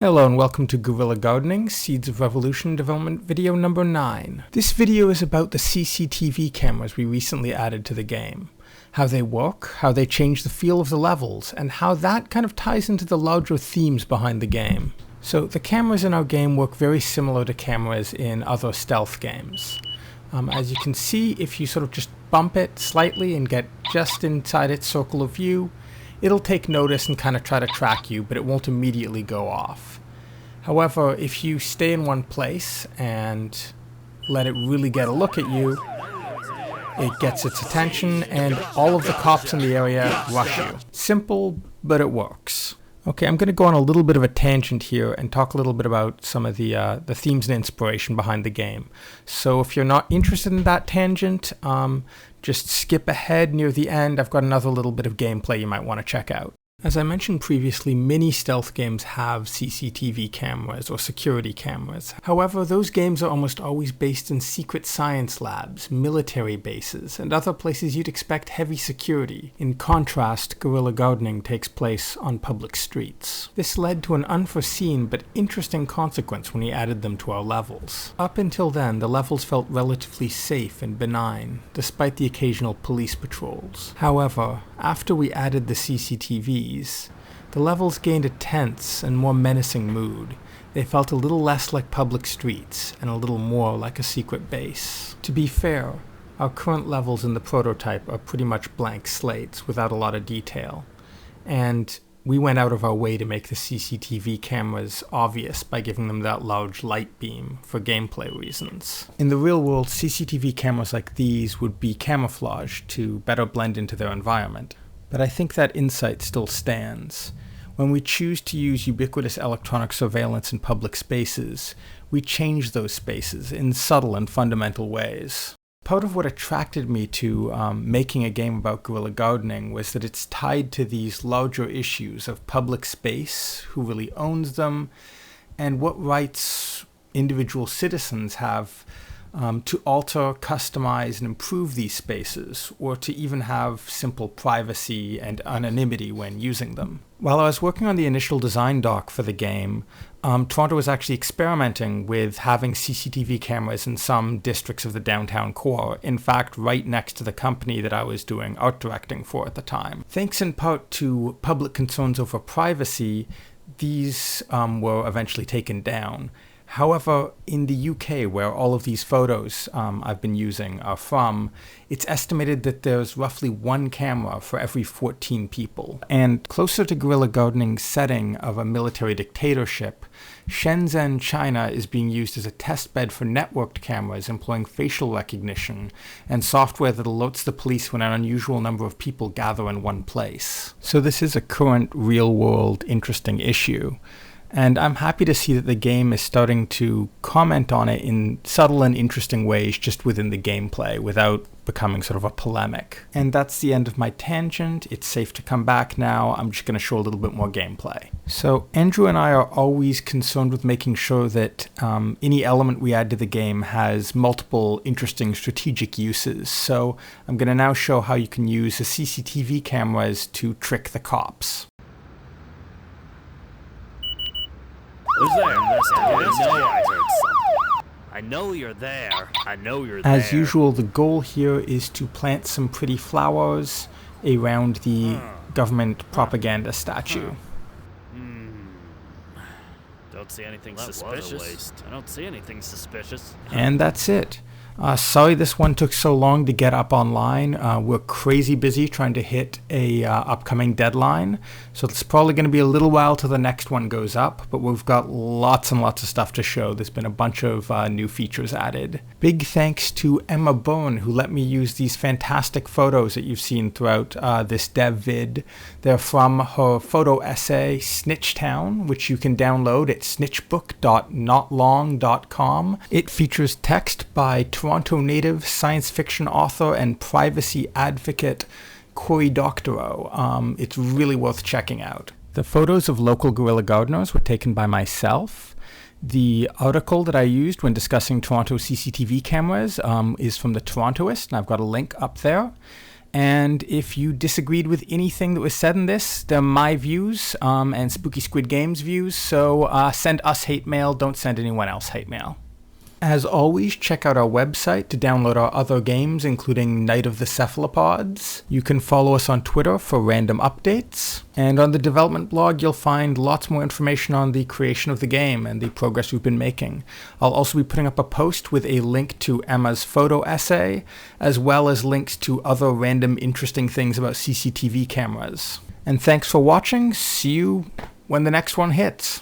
Hello and welcome to Guerrilla Gardening, Seeds of Revolution development video number 9. This video is about the CCTV cameras we recently added to the game. How they work, how they change the feel of the levels, and how that kind of ties into the larger themes behind the game. So the cameras in our game work very similar to cameras in other stealth games. As you can see, if you sort of just bump it slightly and get just inside its circle of view, it'll take notice and kind of try to track you, but it won't immediately go off. However, if you stay in one place and let it really get a look at you, it gets its attention and all of the cops in the area rush you. Simple, but it works. Okay, I'm going to go on a little bit of a tangent here and talk a little bit about some of the themes and inspiration behind the game. So if you're not interested in that tangent, just skip ahead near the end. I've got another little bit of gameplay you might want to check out. As I mentioned previously, many stealth games have CCTV cameras or security cameras. However, those games are almost always based in secret science labs, military bases, and other places you'd expect heavy security. In contrast, guerrilla gardening takes place on public streets. This led to an unforeseen but interesting consequence when we added them to our levels. Up until then, the levels felt relatively safe and benign, despite the occasional police patrols. However, after we added the CCTVs, the levels gained a tense and more menacing mood. They felt a little less like public streets and a little more like a secret base. To be fair, our current levels in the prototype are pretty much blank slates without a lot of detail, and we went out of our way to make the CCTV cameras obvious by giving them that large light beam for gameplay reasons. In the real world, CCTV cameras like these would be camouflaged to better blend into their environment. But I think that insight still stands. When we choose to use ubiquitous electronic surveillance in public spaces, we change those spaces in subtle and fundamental ways. Part of what attracted me to making a game about guerrilla gardening was that it's tied to these larger issues of public space, who really owns them, and what rights individual citizens have to alter, customize, and improve these spaces, or to even have simple privacy and anonymity when using them. While I was working on the initial design doc for the game, Toronto was actually experimenting with having CCTV cameras in some districts of the downtown core, in fact right next to the company that I was doing art directing for at the time. Thanks in part to public concerns over privacy, these were eventually taken down. However, in the UK, where all of these photos I've been using are from, it's estimated that there's roughly one camera for every 14 people. And closer to guerrilla gardening's setting of a military dictatorship, Shenzhen, China is being used as a test bed for networked cameras employing facial recognition and software that alerts the police when an unusual number of people gather in one place. So this is a current, real-world, interesting issue. And I'm happy to see that the game is starting to comment on it in subtle and interesting ways just within the gameplay without becoming sort of a polemic. And that's the end of my tangent. It's safe to come back now. I'm just going to show a little bit more gameplay. So Andrew and I are always concerned with making sure that any element we add to the game has multiple interesting strategic uses. So I'm going to now show how you can use the CCTV cameras to trick the cops. Who's there? I know you're there. As usual, the goal here is to plant some pretty flowers around the government propaganda statue. Don't see anything suspicious. I don't see anything suspicious. And that's it. Sorry this one took so long to get up online. We're crazy busy trying to hit a upcoming deadline, so it's probably going to be a little while till the next one goes up, but we've got lots and lots of stuff to show. There's been a bunch of new features added. Big thanks to Emma Byrne, who let me use these fantastic photos that you've seen throughout this dev vid. They're from her photo essay, Snitchtown, which you can download at snitchbook.notlong.com. It features text by Toronto native science fiction author and privacy advocate Cory Doctorow. It's really worth checking out. The photos of local guerrilla gardeners were taken by myself. The article that I used when discussing Toronto CCTV cameras is from the Torontoist, and I've got a link up there. And if you disagreed with anything that was said in this, they're my views and Spooky Squid Game's views, so send us hate mail, don't send anyone else hate mail. As always, check out our website to download our other games, including Night of the Cephalopods. You can follow us on Twitter for random updates. And on the development blog, you'll find lots more information on the creation of the game and the progress we've been making. I'll also be putting up a post with a link to Emma's photo essay, as well as links to other random interesting things about CCTV cameras. And thanks for watching. See you when the next one hits.